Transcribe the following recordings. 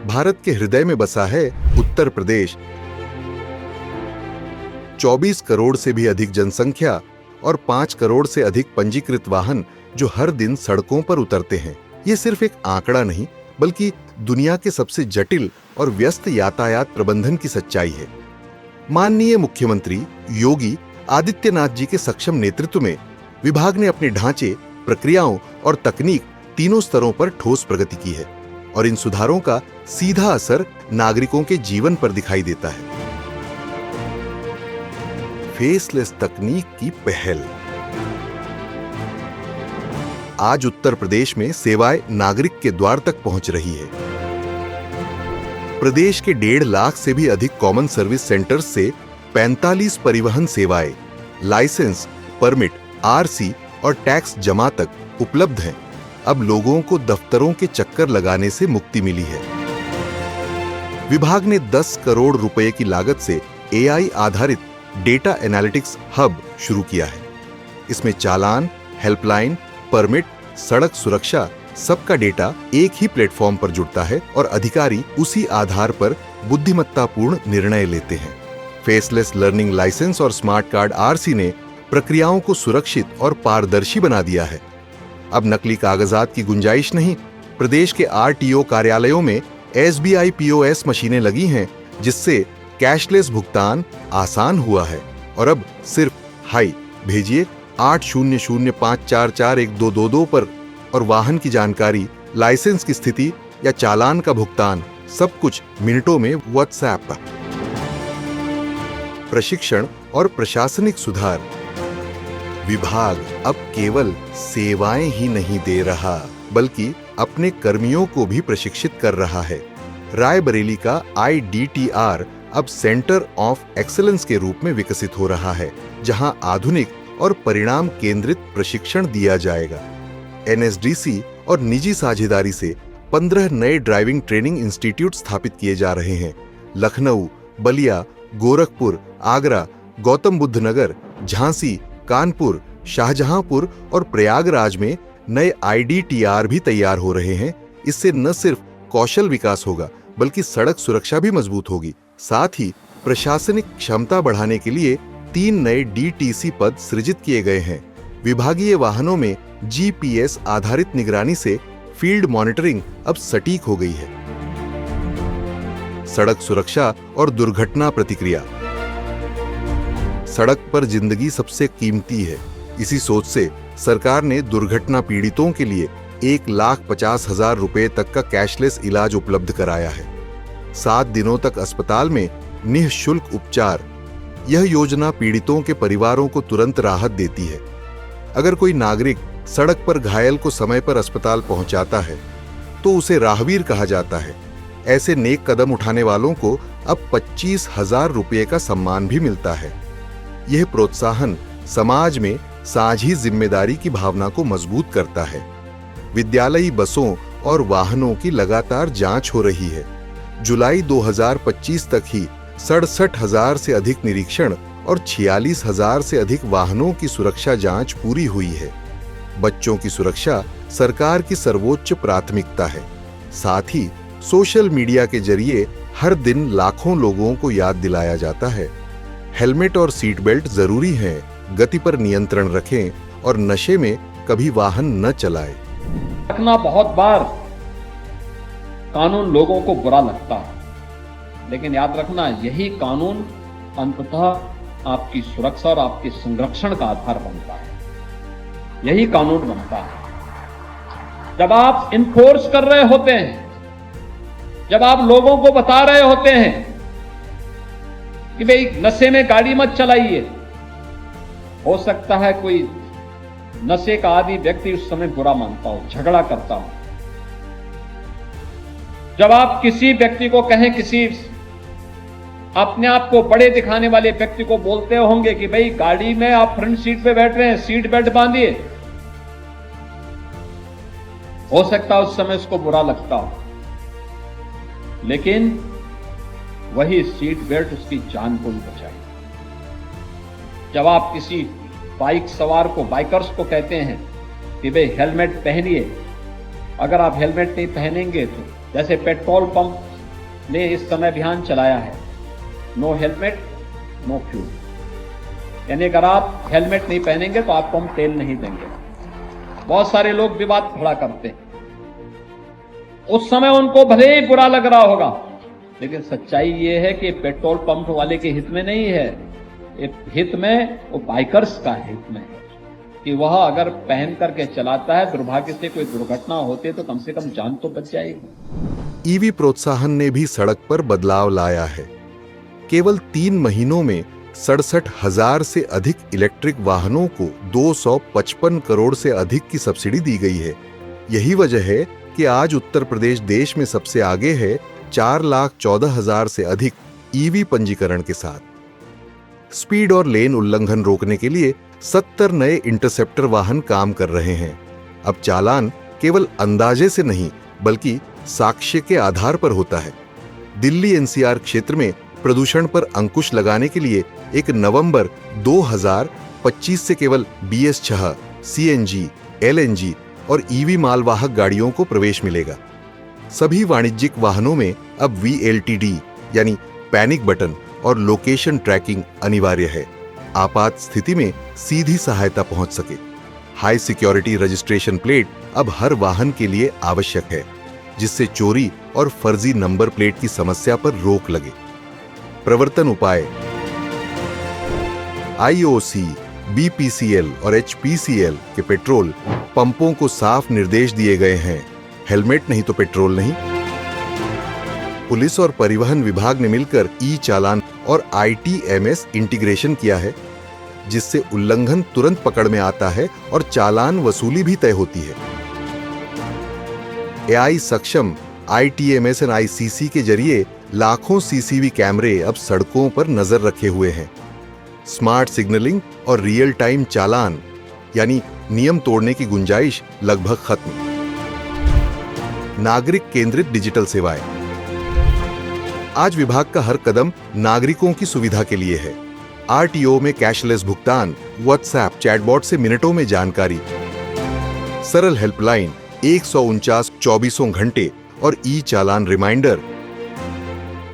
भारत के हृदय में बसा है उत्तर प्रदेश। 24 करोड़ से भी अधिक जनसंख्या और 5 करोड़ से अधिक पंजीकृत वाहन जो हर दिन सड़कों पर उतरते हैं। ये सिर्फ एक आंकड़ा नहीं, बल्कि दुनिया के सबसे जटिल और व्यस्त यातायात प्रबंधन की सच्चाई है। माननीय मुख्यमंत्री योगी आदित्यनाथ जी के सक्षम नेतृत्व में विभाग ने अपने ढांचे, प्रक्रियाओं और तकनीक तीनों स्तरों पर ठोस प्रगति की है और इन सुधारों का सीधा असर नागरिकों के जीवन पर दिखाई देता है। फेसलेस तकनीक की पहल। आज उत्तर प्रदेश में सेवाएं नागरिक के द्वार तक पहुंच रही है। प्रदेश के 1.5 लाख से भी अधिक कॉमन सर्विस सेंटर्स से 45 परिवहन सेवाएं, लाइसेंस, परमिट, आरसी और टैक्स जमा तक उपलब्ध हैं। अब लोगों को दफ्तरों के चक्कर लगाने से मुक्ति मिली है। विभाग ने 10 करोड़ रुपए की लागत से एआई आधारित डेटा एनालिटिक्स हब शुरू किया है। इसमें चालान, हेल्पलाइन, परमिट, सड़क सुरक्षा सबका डेटा एक ही प्लेटफॉर्म पर जुड़ता है और अधिकारी उसी आधार पर बुद्धिमत्तापूर्ण निर्णय लेते हैं। फेसलेस लर्निंग लाइसेंस और स्मार्ट कार्ड आरसी ने प्रक्रियाओं को सुरक्षित और पारदर्शी बना दिया है। अब नकली कागजात की गुंजाइश नहीं। प्रदेश के आरटीओ कार्यालयों में एसबीआई पीओएस मशीनें लगी हैं, जिससे कैशलेस भुगतान आसान हुआ है। और अब सिर्फ हाई भेजिए 8005441222 पर और वाहन की जानकारी, लाइसेंस की स्थिति या चालान का भुगतान सब कुछ मिनटों में व्हाट्सएप पर। प्रशिक्षण और प्रशासनिक सुधार। विभाग अब केवल सेवाएं ही नहीं दे रहा, बल्कि अपने कर्मियों को भी प्रशिक्षित कर रहा है। रायबरेली का IDTR अब सेंटर ऑफ एक्सीलेंस के रूप में विकसित हो रहा है, जहां आधुनिक और परिणाम केंद्रित प्रशिक्षण दिया जाएगा। NSDC और निजी साझेदारी से 15 नए ड्राइविंग ट्रेनिंग इंस्टीट्यूट स्थापित किए जा रहे हैं। लखनऊ, बलिया, गोरखपुर, आगरा, गौतम बुद्ध नगर, झांसी, कानपुर, शाहजहांपुर और प्रयागराज में नए IDTR भी तैयार हो रहे हैं। इससे न सिर्फ कौशल विकास होगा, बल्कि सड़क सुरक्षा भी मजबूत होगी। साथ ही प्रशासनिक क्षमता बढ़ाने के लिए 3 नए DTC पद सृजित किए गए हैं। विभागीय वाहनों में GPS आधारित निगरानी से फील्ड मॉनिटरिंग अब सटीक हो गई है। सड़क सुरक्षा और दुर्घटना प्रतिक्रिया। सड़क पर जिंदगी सबसे कीमती है। इसी सोच से सरकार ने दुर्घटना पीड़ितों के लिए 1,50,000 रुपए तक का कैशलेस इलाज उपलब्ध कराया है। 7 दिनों तक अस्पताल में निःशुल्क उपचार। यह योजना पीड़ितों के परिवारों को तुरंत राहत देती है। अगर कोई नागरिक सड़क पर घायल को समय पर अस्पताल पहुंचाता है, तो उसे राहवीर कहा जाता है। ऐसे नेक कदम उठाने वालों को अब 25,000 रुपये का सम्मान भी मिलता है। यह प्रोत्साहन समाज में साझी जिम्मेदारी की भावना को मजबूत करता है। विद्यालयी बसों और वाहनों की लगातार जांच हो रही है। जुलाई 2025 तक ही 67,000 से अधिक निरीक्षण और 46,000 से अधिक वाहनों की सुरक्षा जांच पूरी हुई है। बच्चों की सुरक्षा सरकार की सर्वोच्च प्राथमिकता है। साथ ही सोशल मीडिया के जरिए हर दिन लाखों लोगों को याद दिलाया जाता है। हेलमेट और सीट बेल्ट जरूरी है, गति पर नियंत्रण रखें और नशे में कभी वाहन न चलाएं। रखना बहुत बार कानून लोगों को बुरा लगता है, लेकिन याद रखना यही कानून अंततः आपकी सुरक्षा और आपके संरक्षण का आधार बनता है। यही कानून बनता है। जब आप इन्फोर्स कर रहे होते हैं, जब आप लोगों को बता रहे होते हैं कि भाई नशे में गाड़ी मत चलाइए, हो सकता है कोई नशे का आदी व्यक्ति उस समय बुरा मानता हो, झगड़ा करता हो। जब आप किसी व्यक्ति को कहें, किसी अपने आप को बड़े दिखाने वाले व्यक्ति को बोलते होंगे कि भाई गाड़ी में आप फ्रंट सीट पे बैठ रहे हैं, सीट बेल्ट बांधिए, हो सकता है उस समय उसको बुरा लगता हो, लेकिन वही सीट बेल्ट उसकी जान को भी बचाएगी। जब आप किसी बाइक सवार को, बाइकर्स को कहते हैं कि भाई हेलमेट पहनिए, अगर आप हेलमेट नहीं पहनेंगे तो जैसे पेट्रोल पंप ने इस समय अभियान चलाया है, नो हेलमेट नो फ्यूल। यानी अगर आप हेलमेट नहीं पहनेंगे तो आपको हम तेल नहीं देंगे। बहुत सारे लोग विवाद खड़ा करते हैं, उस समय उनको भले ही बुरा लग रहा होगा, लेकिन सच्चाई ये है कि पेट्रोल पंप वाले के हित में नहीं है, ये हित में वो बाइकर्स का हित में है कि वह अगर पहन करके चलाता है, दुर्भाग्य से कोई दुर्घटना होती है तो कम से कम जान तो बच जाएगी। ईवी प्रोत्साहन ने भी सड़क पर बदलाव लाया है। केवल 3 महीनों में 67,000 से अधिक इलेक्ट्रिक वाहनों को 255 करोड़ से अधिक की सब्सिडी दी गई है। यही वजह है कि आज उत्तर प्रदेश देश में सबसे आगे है 4,14,000 से अधिक ईवी पंजीकरण के साथ। स्पीड और लेन उल्लंघन रोकने के लिए 70 नए इंटरसेप्टर वाहन काम कर रहे हैं। अब चालान केवल अंदाजे से नहीं बल्कि साक्ष्य के आधार पर होता है। दिल्ली एनसीआर क्षेत्र में प्रदूषण पर अंकुश लगाने के लिए 1 नवंबर 2025 से केवल BS6, CNG, LNG और ईवी मालवाहक गाड़ियों को प्रवेश मिलेगा। सभी वाणिज्यिक वाहनों में अब VLTD यानी पैनिक बटन और लोकेशन ट्रैकिंग अनिवार्य है। आपात स्थिति में सीधी सहायता पहुंच सके। हाई सिक्योरिटी रजिस्ट्रेशन प्लेट अब हर वाहन के लिए आवश्यक है, जिससे चोरी और फर्जी नंबर प्लेट की समस्या पर रोक लगे। प्रवर्तन उपाय: IOC, BPCL और HPCL के पेट्रोल पंपों को साफ निर्देश दिए गए हैं, हेलमेट नहीं तो पेट्रोल नहीं। पुलिस और परिवहन विभाग ने मिलकर ई-चालान और ITMS इंटीग्रेशन किया है, जिससे उल्लंघन तुरंत पकड़ में आता है और चालान वसूली भी तय होती है। AI सक्षम ITMS और ICC के जरिए लाखों CCTV कैमरे अब सड़कों पर नजर रखे हुए हैं। स्मार्ट सिग्नलिंग और रियल टाइम चालान यानी नियम तोड़ने की गुंजाइश लगभग खत्म। नागरिक केंद्रित डिजिटल सेवाएं: आज विभाग का हर कदम नागरिकों की सुविधा के लिए है। RTO में कैशलेस भुगतान, WhatsApp चैटबॉट से मिनटों में जानकारी, सरल हेल्पलाइन 149 24 घंटे और ई-चालान रिमाइंडर।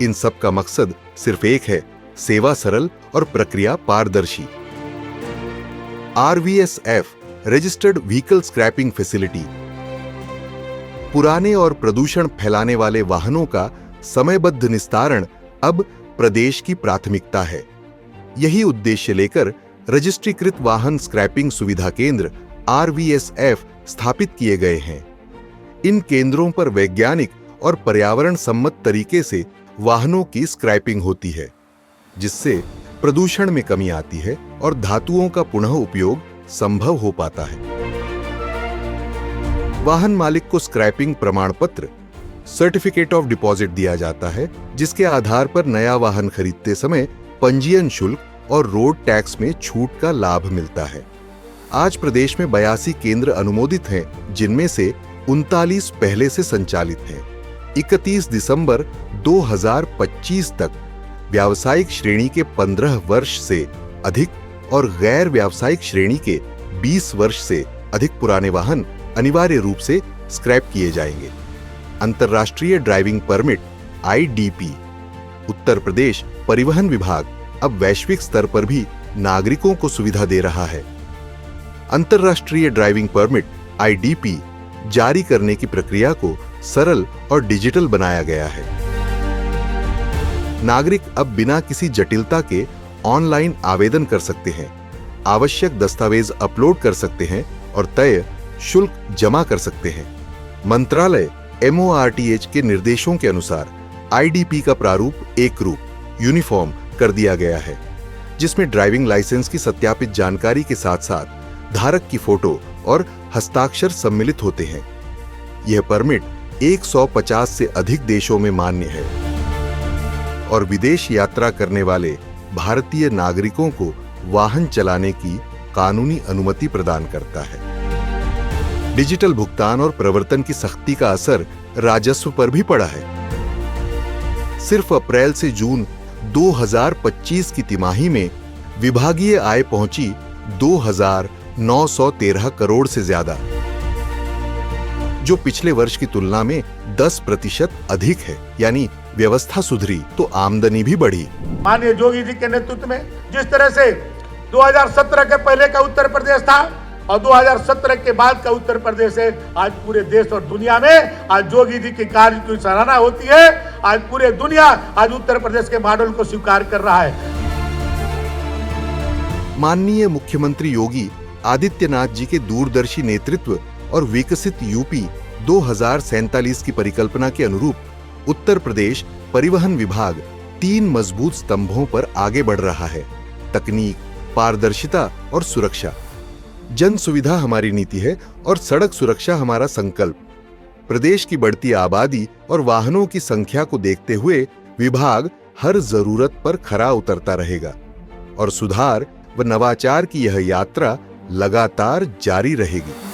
इन सब का मकसद सिर्फ एक है, सेवा सरल और प्रक्रिया पारदर्शी। RVSF registered vehicle scrapping facility पुराने और प्रदूषण फैलाने वाले वाहनों का समयबद्ध निस्तारण अब प्रदेश की प्राथमिकता है। यही उद्देश्य लेकर रजिस्ट्रीकृत वाहन स्क्रैपिंग सुविधा केंद्र RVSF स्थापित किए गए हैं। इन केंद्रों पर वैज्ञानिक और पर्यावरण सम्मत तरीके से वाहनों की स्क्रैपिंग होती है, जिससे प्रदूषण में कमी आती है और धातुओं का पुनः उपयोग संभव हो पाता है। वाहन मालिक को स्क्रैपिंग प्रमाण पत्र सर्टिफिकेट ऑफ डिपॉजिट दिया जाता है, जिसके आधार पर नया वाहन खरीदते समय पंजीयन शुल्क और रोड टैक्स में छूट का लाभ मिलता है। आज प्रदेश में 82 केंद्र अनुमोदित हैं, जिनमें से 39 पहले से संचालित हैं। 31 दिसंबर 2025 तक व्यावसायिक श्रेणी के 15 वर्ष से अधिक और गैर व्यावसायिक श्रेणी के 20 वर्ष से अधिक पुराने वाहन अनिवार्य रूप से स्क्रैप किए जाएंगे। अंतर्राष्ट्रीय driving permit IDP Uttar Pradesh परिवहन विभाग अब वैश्विक स्तर पर भी नागरिकों को सुविधा दे रहा है। अंतर्राष्ट्रीय ड्राइविंग परमिट IDP जारी करने की प्रक्रिया को सरल और डिजिटल बनाया गया है। नागरिक अब बिना किसी जटिलता के ऑनलाइन आवेदन कर सकते हैं, आवश्यक दस्तावेज अपलोड कर सकते हैं और तय शुल्क जमा कर सकते हैं। मंत्रालय MORTH के निर्देशों के अनुसार IDP का प्रारूप एक रूप यूनिफॉर्म कर दिया गया है, जिसमें ड्राइविंग लाइसेंस की सत्यापित जानकारी के साथ साथ धारक की फोटो और हस्ताक्षर सम्मिलित होते हैं। यह परमिट 150 से अधिक देशों में मान्य है और विदेश यात्रा करने वाले भारतीय नागरिकों को वाहन चलाने की कानूनी अनुमति प्रदान करता है। डिजिटल भुगतान और प्रवर्तन की सख्ती का असर राजस्व पर भी पड़ा है। सिर्फ अप्रैल से जून 2025 की तिमाही में विभागीय आय पहुंची 2,913 करोड़ से ज्यादा। जो पिछले वर्ष की तुलना में 10% अधिक है। यानी व्यवस्था सुधरी तो आमदनी भी बढ़ी। माननीय योगी जी के नेतृत्व में जिस तरह से 2017 के पहले का उत्तर प्रदेश था और 2017 के बाद का उत्तर प्रदेश है, आज पूरे देश और दुनिया में आज योगी जी के कार्य की सराहना होती है। आज पूरे दुनिया आज उत्तर प्रदेश के मॉडल को स्वीकार कर रहा है। माननीय मुख्यमंत्री योगी आदित्यनाथ जी के दूरदर्शी नेतृत्व और विकसित यूपी 2047 की परिकल्पना के अनुरूप उत्तर प्रदेश परिवहन विभाग 3 मजबूत स्तंभों पर आगे बढ़ रहा है: तकनीक, पारदर्शिता और सुरक्षा। जन सुविधा हमारी नीति है और सड़क सुरक्षा हमारा संकल्प। प्रदेश की बढ़ती आबादी और वाहनों की संख्या को देखते हुए विभाग हर जरूरत पर खरा उतरता रहेगा और सुधार व नवाचार की यह यात्रा लगातार जारी रहेगी।